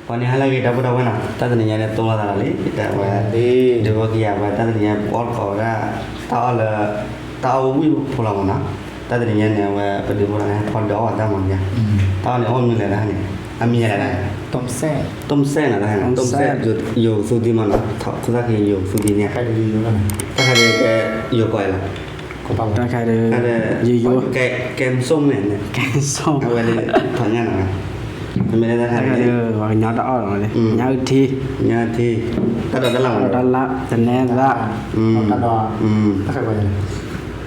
วันนี้ให้เรากินดับเบิลดับเบิลนะตั้งแต่เนี่ยตัวละเลยแต่ว่าเดี๋ยวว่ากี่อย่างว่าตั้งแต่เนี่ยบอลเขาได้ตาวิ่งพลังนะตั้งแต่เนี่ยว่าประเดี๋ยวว่าพอดอตั้งมันเนี่ยตอนนี้อ้อมมีอะไรนะเนี่ยมีอะไรนะต้มแซ่นะนะต้มแซ่อยู่สุดีมันนะคุณตาเคียอยู่สุดีเนี่ยใครดีอยู่กันถ้าใครแกอยู่ก่อยละก็เปล่าถ้าใครอยู่แกมส้มเนี่ยแกงส้มเอาไว้เลยถอนงานหน่อยไม่ได้ถ้าใครว่าย้อนอ้อเลยย้อนทีถ้าเราได้หลังด้านละจะแน่ละตาดอถ้าใครไป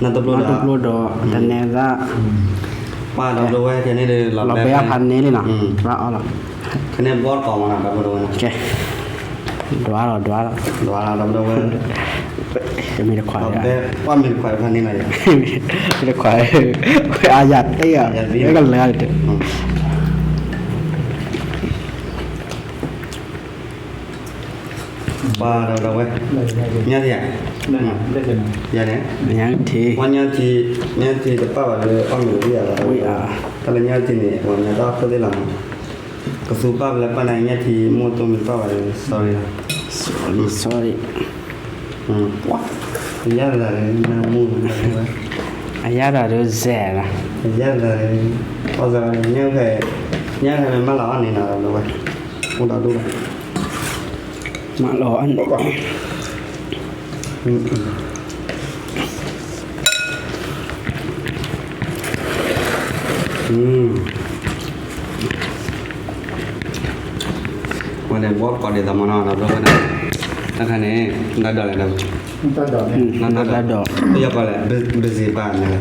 นั่นตบลูดอจะแน่ละป้าเราดูไว้ทีนี้เลยเราไปพันนี้เลยเนาะว่าอ้อหรอคะแนนบอลก่อนมาแบบดูนะโอเคดัวเราดูไว้จะมีแต่ควายว่ามีควายพันนี้หน่อยมีแต่ควายอาญาเตี้ยไม่กันเลยป้าเราไว้เนี่ยที่ได้เลยอย่างนี้วันนี้ที่จะป้าว่าเลยอ้อมอยู่ที่อะไรถ้าเป็นเนี่ยที่นี่วันนี้ต้องเข้าได้หลังก็สู้ป้าแล้วป้าในเนี่ยที่มัวตัวมีป้าว่า sorry ว้าอย่าเลยนะมูอย่าเลยแซ่นะอย่าเลยพอจะเนี่ยมาหล่ออันนี้นะเราไว้กูเราดูมาหล่ออันนี้วันนี้บอกก่อนเดี๋ยวทำมันเอาเราด้วยนะถ้าใครเนี่ยนั่นดอกอะไรนะนั่นดอกเรียกว่าอะไรเบสิบ้านอะไร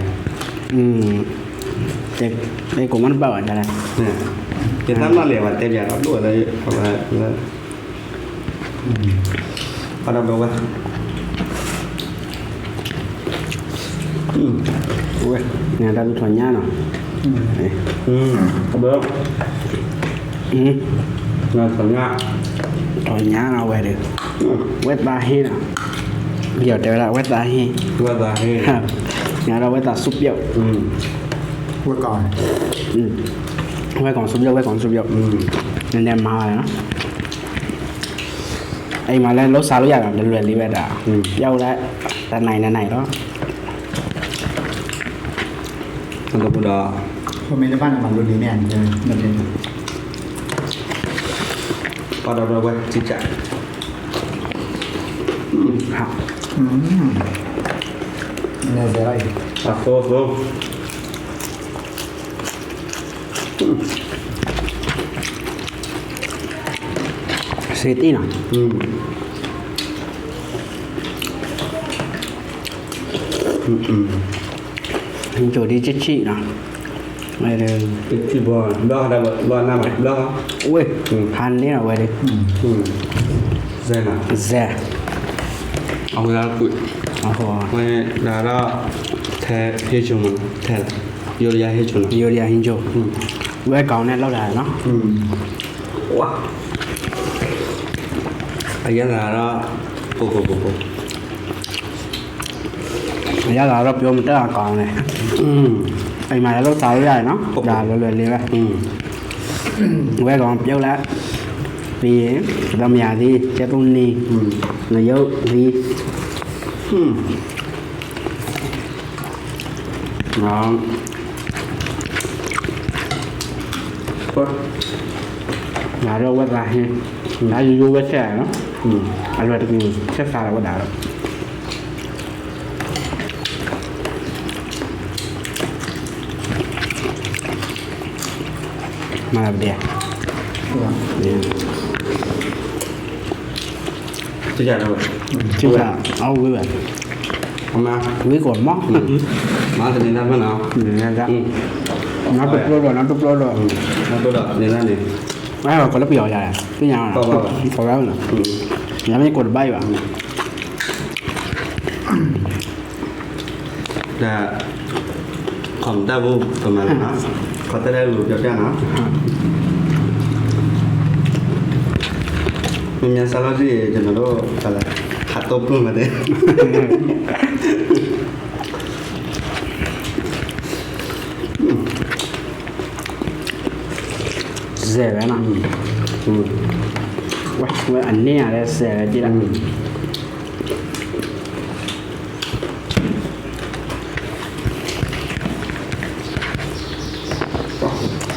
แต่ไอ้กูมันเบาอันนั้นเนี่ยจะทำมาเรียกว่าเต็มอย่างเราด้วยเลยเอาไปแล้วเอาดับไปเว้ยเนี่ยดับถอนหญ้าเนาะเอาเบิ้มงานถอนหญ้าเอาไว้เลยเวทบาฮีนะเดี๋ยวแต่ละเวทบาฮีเนี่ยเราเวทตาซุปเยอะไว้ก่อนซุปเยอะเนี่ยมาเลยเนาะไอ้มาแล้วรถซาลุยอย่างเรื่อยๆรีเวทเย้าแล้วแต่ไหนแล้วมันก็พูดว่าผมไม่ได้บ้านมันรุ่นนี้แม่นเลยนั่นเองพอเราไว้จิจ่าเนี่ยจะไรโฟซิตี้นะhình chỗ đi chết chị nào đây là chị bò nào bò ui han đấy nào vậy đi dè ông ra bụi mày đã đó thề hết chung mà thề yoria hết hình chỗ quay còn này lâu dài nó wow anh là đó cô giá là rập vô một cái là còn này ai mà nó tao ra nó là liền ra quay còn dấu lá vì trong nhà đi sẽ tung ni người dấu đi ngon là đâu quay lại đã vô cái xe nó anh phải được nhiều xe xa là có đạo mà làm đẹp chưa chả đâu chưa chả quý bạn hôm nay quý còn móc má thì nên ra bên nào nó đục lô rồi nó tôi đợi nên ra đi mấy mà có lớp nhỏ dài cái nhau là có béo nữa nhà mấy cột bay vào là còn ta vô tầm này nó có tới đây lụt cho nó mình nhà sao gì cho nó đâu phải là hạt tôm luôn mà đấy dễ vậy nào ว่าอันนี้อะไรเสียจีละ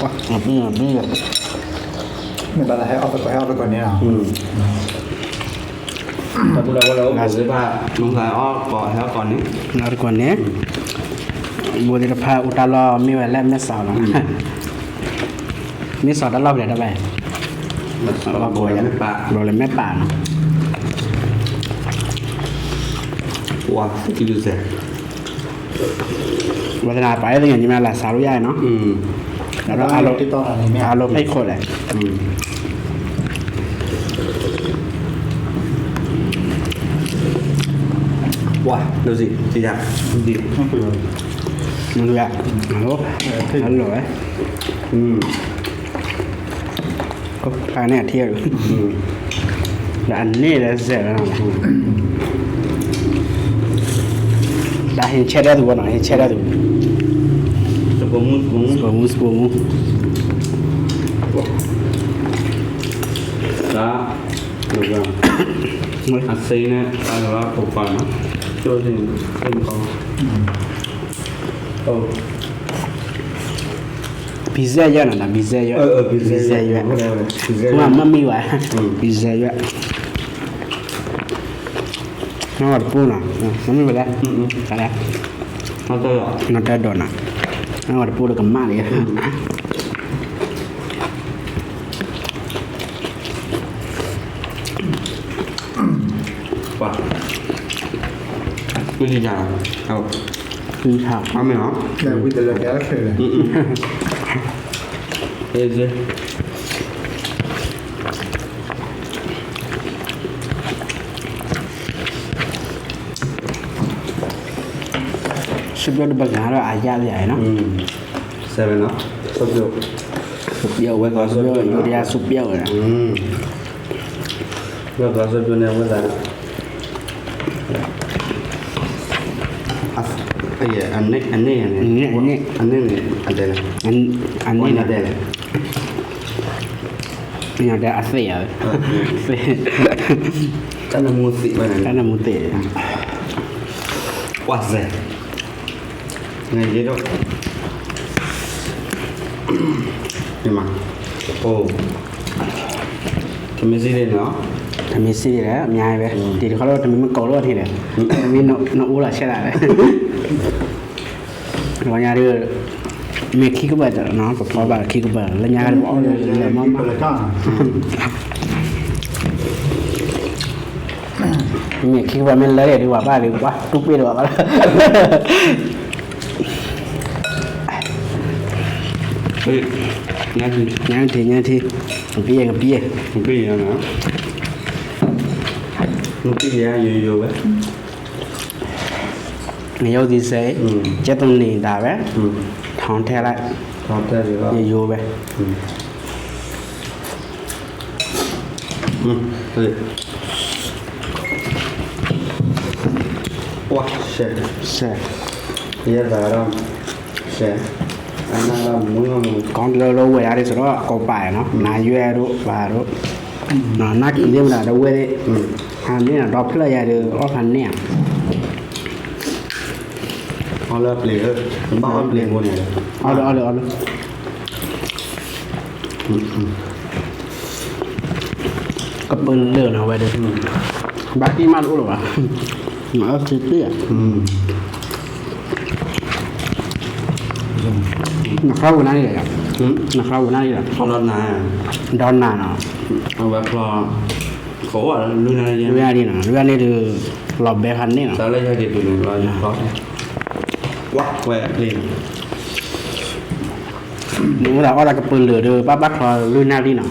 ว้าบี้ ไม่เป็นไรให้เอาไปก่อนนี่เนาะ แต่พวกเราบอกว่ามึงใส่อ้อก่อนแล้วก่อนนี้ เราดีกว่านี้บัวที่พาอุตาลอมีไว้แล้วไม่สาวนะมีสาวด้านรอบเดี๋ยวได้ไป เราบอกยังไม่ปะ เราเลยไม่ป่าน ว้าที่ดูเสร็จ วัฒนาไปอะไรอย่างนี้มาหลายสาวใหญ่เนาะแล้วก็อารมณ์ ที่ต้องอะไรเนี่ย อารมณ์ให้คนเลย ว้าดูสิสิอยากดี ต้องคุยกัน มันดูอ่ะฮัลโหลฮัลโหลก็พาเนี่ยเที่ยวแล้วอันนี้เลยเสร็จแล้วได้เห็นเช็ดได้ดูบ่หน่อยเห็นเช็ดได้ดู สปมุส สปูมู แล้วดูกันอัดซีเนี่ยอะไรวะผมฟังนะโจสิเป็นของโอ้ พิซซ่าเยอะนะพิซซ่าเยอะ พิซซ่าเยอะ มันมีไว้พิซซ่าเยอะน้องอดปูน่ะมันไม่เป็นไรอะไร เขาตัว น้องได้โดนน่ะน้องอดปูกับมาเลย ว้าวิธีการเอา คือข้าว เอาไหมเหรอ แล้ววิธีเลือกแก้เคยเลย เฮ้ยสิ ชุบยอดบางอย่างเราอาญาใหญ่เนาะ เซเว่นเนาะสุดยอด สุบเปรี้ยวไว้ก่อนสุบเปรี้ยวอยู่ดีสุบเปรี้ยวเลย แล้วก็สุดยอดเนี่ยว่าจะอันนี้เนี่ยอันนี้เนี่ยอันเดล อันนี้ อั นะ นเดล อย่างเดียวอาเซียเซีย ตั้งแต่มูสิไปไหน นั่นน่ะมุเตะ ว้าเซ่ไงเยอะนี่มาโอ้ทำไมสิเด่นเนาะ ทำมีซีแล้วมีอะไรไปตีเขาเรียกทำไมมันโกรธทีเดียวมีนอูล่ะใช่ไหมวันนี้เรื่องมีขี้กระเบิดเนาะผมพอแบบขี้กระเบิดแล้วยาก็บอกเลยมา เปิดเลยก็ มีขี้กระเบิดมันเลยดีกว่าบ้าดีกว่าทุกปีดีกว่าบ้า เฮ้ยงั้น ยังทีกับพี่กับพี่ มันก็อย่างนั้นมันก็อย่างอยู่ๆไป ngày yêu thì sẽ chết tông nền đá bé thằng theo lại ชอบแต่ดีว่า อยู่ไป เฮ้ยว้าเช่ ใช่ เยอะแต่ละเช่อันนั้นเรามึง còn lâu về đây rồi đó có bài nó nãy giờ đó và đó nó nát cái gì mà đâu về đấy hàng này là đọc lại giờ được ở phần này เขาเลิกเปลี่ยนมันบ้าเปลี่ยนวนเนี่ย เอาเลยก็เปิดเรื่องเอาไว้เลยบางทีมารู้หรอวะหมาซื้อเตี้ยนักเข้าหน้านี่เลยอ่ะนักเข้าหน้านี่แหละ เขารอดนาน ดอนนานอ่ะ เอาไว้พอเขาว่ารุ่นอะไรเนี่ย เรื่องนี้นะเรื่องนี้คือหลบแบบพันนี่นะ แต่ละอย่างเด็ดอยู่หนึ่งร้อยพอว้าแหวกเปลี่ยน นึกว่าเราก็เปิดเหลือเด้อป้าพอรุ่นหน้านี่นะ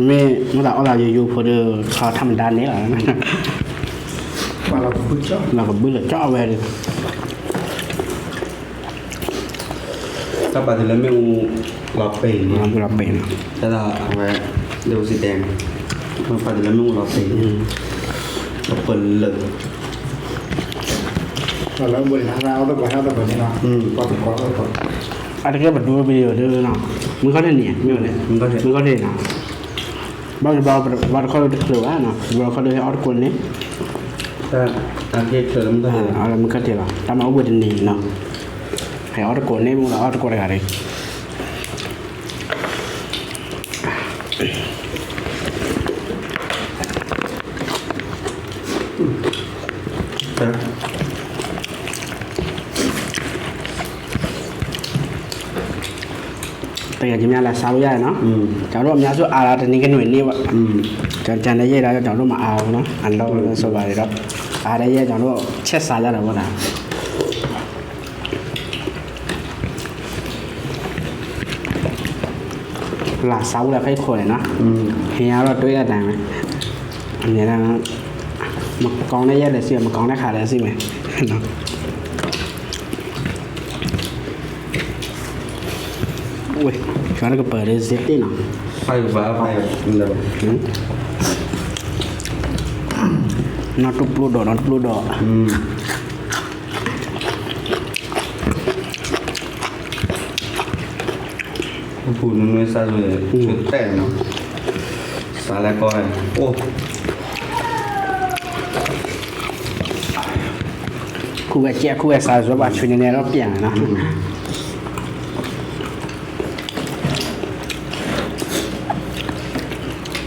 ไม่เมื่อเราอยู่พอเด้อเขาทำด้านนี้แหละ มาเราพูดจ้า เราก็เบื่อเจาะไว้เลย ถ้าปฏิแล้วไม่งูหลอดเปลี่ยน เราเป็น ถ้าเราเอาไว้เดี๋ยวสีแดงมันปฏิแล้วไม่งูหลอดเปลี่ยนเราเปิดเลย แล้วบริหารเราต้องก่อนให้เราก่อนนี่เนาะก่อนก่อน อะไรก็แบบดูวิดีโอเด้อเนาะมึงเขาเล่นเนี่ยไม่เอาเลย มันก็เห็น มึงเขาเล่นเนาะ baru kalau keluar no baru kalau dia orang ni ถ้าอาเกตเสริมก็เห็น orang muka dia lah tapi aku buat ni no hai orang ni mula orang kau hari แต่อย่างที่แม่ละสาวใหญ่เนาะจังรู้มีอาสุอาราตนี้กันหน่วยนี้วะจังได้เยอะแล้วจังรู้มาเอาเนาะอันเราสบายครับอาได้เยอะจังรู้เช็ดสายแล้ววะนะหลักสาวแล้วให้คนเนาะเฮียเราด้วยกันไหมอันนี้นะมากองได้เยอะเลยสิมากองได้ขาดเลยสิไหมเนาะอุ้ยช่วงนั้นก็เปิดเลยเซฟตี้เนาะ ไฟฟ้าไฟอะไรแบบ not to pludo not pludo พูดน้อยซะเลยชุดแต่เนาะสาแล้วก็โอ้ คู่แก่คู่สาวสบายช่วยเนี่ยเราเปลี่ยนนะ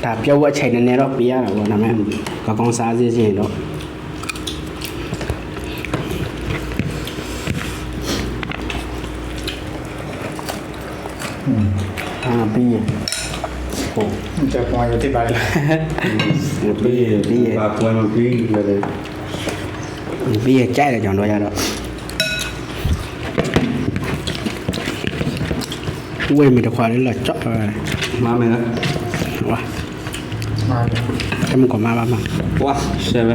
แต่เปียวว่าใช้เนี่ยเราเปลี่ยนหรอวะนะแม่ก็กองสาวจริงๆเนาะปีโอ้ จะมองอยู่ที่ใบเลย ปีปากควายมันปีเลย ปีใจเลยจังด้วยแล้วเว้ยมีแต่ความนี่แหละเจาะเลย มาไหมนะ วะ มาเลย ถ้ามันก่อนมาบ้าง ว้าใช่ไหม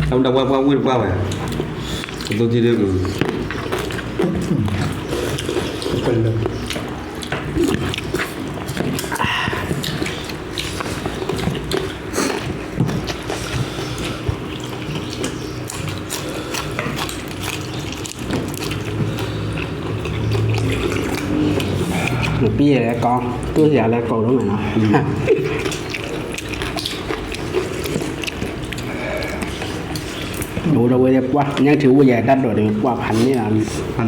ทำดับว่าวิ่งว่าไปตัวที่เดียวกัน เป็นเลย một bia là con tôi giờ là cầu đúng rồi nó đủ đâu bây giờ qua nhưng thiếu bây giờ đắt đổi được quaพันนี่là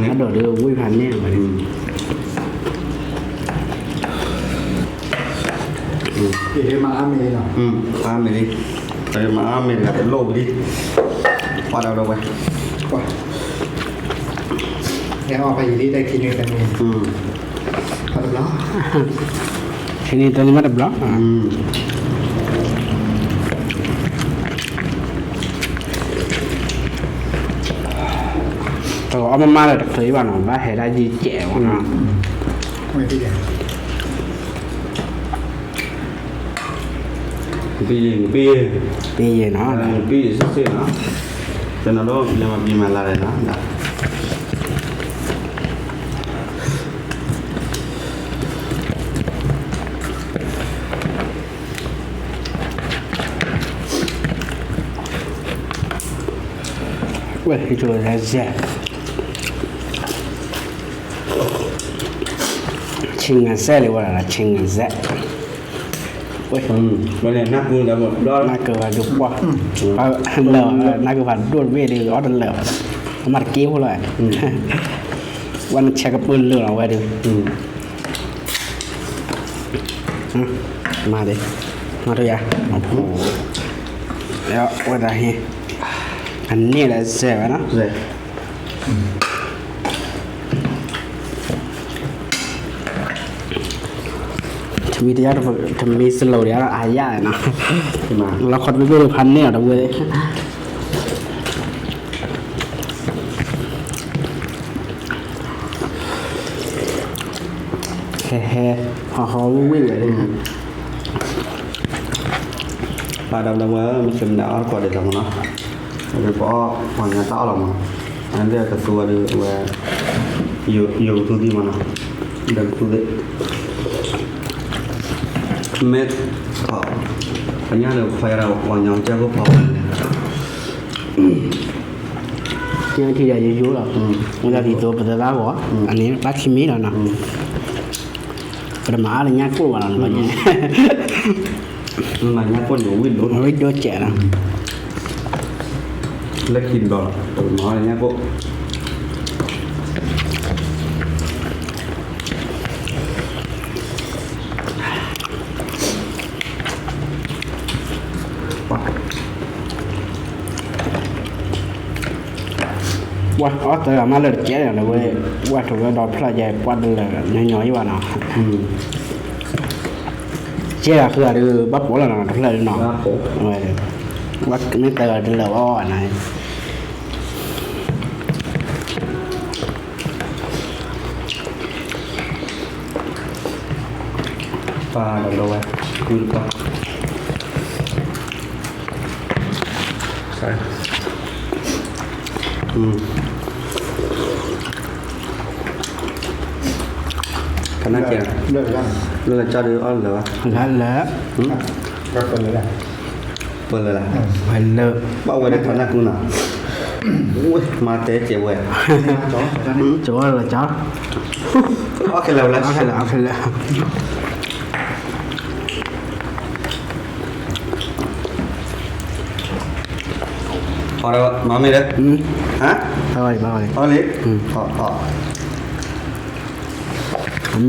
đắt đổi được vuiพันนี่mà อีกมาอามีเนาะ มาไม่ดิไปมาไม่ดิเป็นโลกดิพอเราไป ว่าแล้วเอาไปอยู่ที่ได้ทีนึงกันมีพอแล้ว sini tadi mana blok rồi ông mà là đặc thủy vào nó và hệ ra gì trẻ của nó ไม่ที่เดียว ปี bây giờ nó là ปีสักเส้นนะเป็นอะไรยังมาปีมาลาเลยนะ ui cái chỗ là rẻ chinh ngàn xe này gọi là chinh ngàn rẻ ui วันนี้นักบุญแล้วหมดรอด น่าเกิดว่าดุกว่าเหล่าน่าเกิดว่าด้วนเวดีร้อนเหล่ามาตะกี้พวกเลยวันแชร์กับปืนเรื่องเอาไว้ดิมาดิมาด้วยยาโอ้โหแล้วว่าอะไรอันนี้แหละเสียนะ เลย มีแต่ยาทำมีสโลว์ยาอายาเนาะ มา เราคนไม่รู้พันเนี่ยเราเว้ยแฮ่ๆฮอวิ่งเลย ปลาดำดำว่ามันเป็นดาวกว่าเด็กของเนาะโดยเฉพาะฝั่งนี้ต้าหรอกมั้งอันนี้ก็ตัวดูว่าอยู่ตัวที่มันเดินตัวเด็กเม็ดเผาปัญญาเราไฟเราวันยังเจ้าก็เผา nhưng thì là dữ rồi bây giờ thì tôi bây giờ đã bỏ anh ấy bác khi mỹ rồi nè phải mà là nhát cô vào làm bao nhiêu mà nhà quân đủ win luôn mới đôi trẻ nào lấy kim đỏ tụi nó là nhà cô qua ở tới là mà lên trẻ này là quê qua thuộc cái đòn phải dài qua đây là nhỏ nhỏ như vậy nào chế là khi đưa bắt bỏ là nó lên nó rồi bắt cái tờ đưa là o này và đầu đầu ấy cứ qua sai cái này kìa Được rồi. đây là cho đứa ăn lửa là Các phần nữa là. vừa là phải lợ bao người đấy thằng nào cũng nào ui mà té chịu vậy chỗ là chó ok là ok là họ đâu nói mày đấy hả thôi họ lấy họ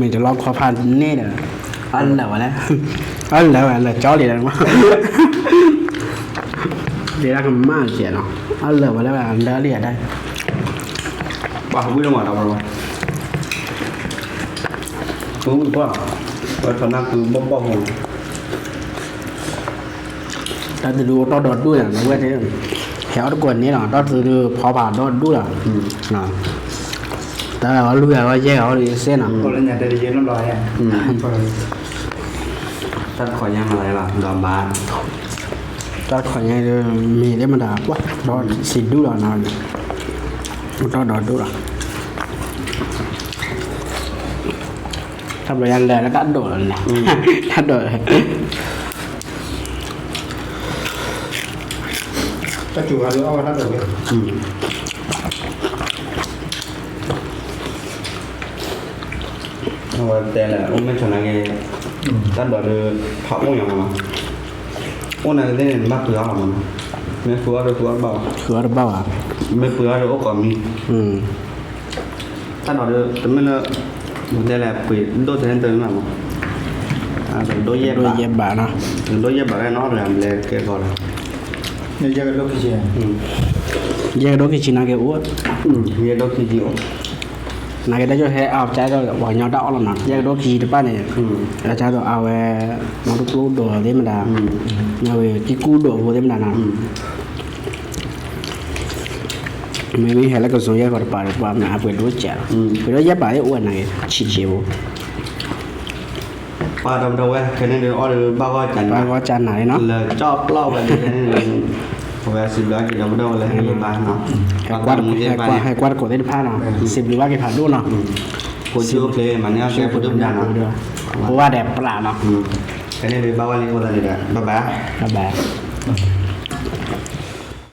mìnhจะลองขอผ่านนี่เด้ออันแล้วแหละอันแล้วlà chó đi đâu mà đi ra cái má chuyện nó ăn lờ vào là ăn đá đi ở đây bà không biết đâu mà đâu rồi cũng quá và thằng nào cứ bong bong rồi ta từดูto đọt đuôi là nó quên thế khéo nó quầnนี้là to từ phó bản đọt đuôi là nè ta là lui là dễ ở đi xe nào Còn là nhà đây thì nó đòi à. ta khỏi nhà mà lại là đòn bà ta khỏi ngay mì đấy mà đã quá đó xịt đuôi là nào to đọt đuôi làทำไปยันเลยแล้วก็โดดเลยถ้าโดด Các chủ đưa ao nó được rồi. rồi tên là ông mấy chỗ này nghe ta đòi được họ cũng nhỏ mà ông này tên là bắt cửa mà mấy phứa được phứa bảo คืออะไรบ้างอ่ะ mấy phứa được ốc còn mi อืม ta đòi được tấm bên đây là quỷ đôi thế tới mà rồi đôi dép โดย bà เย็บบ่าเนาะ đôi dép bà đây nó làm lề cái gọi là Bây giờ lúc cái gì? แยกโดกิชินาเกอ้วน nghe đôi khi chịu นาเกได้ช่วยให้เอาใจก็ว่าญาดอกแล้วนะแยกโดกิที่ป้าเนี่ยแล้วใจก็เอาไว้มาดูกูโดเดมันดาเอาไว้ที่กูโดโหเดมันดานะไม่มีให้แล้วก็ส่งแยกก็ไปว่ามันเอาไปดูแจกไปดูแยกไปอ้วนนะชิเจียว ba đồng đầu ấy cái này được order bao gói chẳng ป้าก็จานไหนเนาะ là chop lau về cái này là về xịt lá thì đồng đầu là hai ba nó ให้กวาดให้กวาดกดได้ผ้าเนาะ10หรือว่ากี่ผ่านดูเนาะ cô chưa kê mà nhau sẽ phụ đâm ra nó เพราะว่าแดดปลาเนาะ cái này được bao gói liên quan là bá กระแบ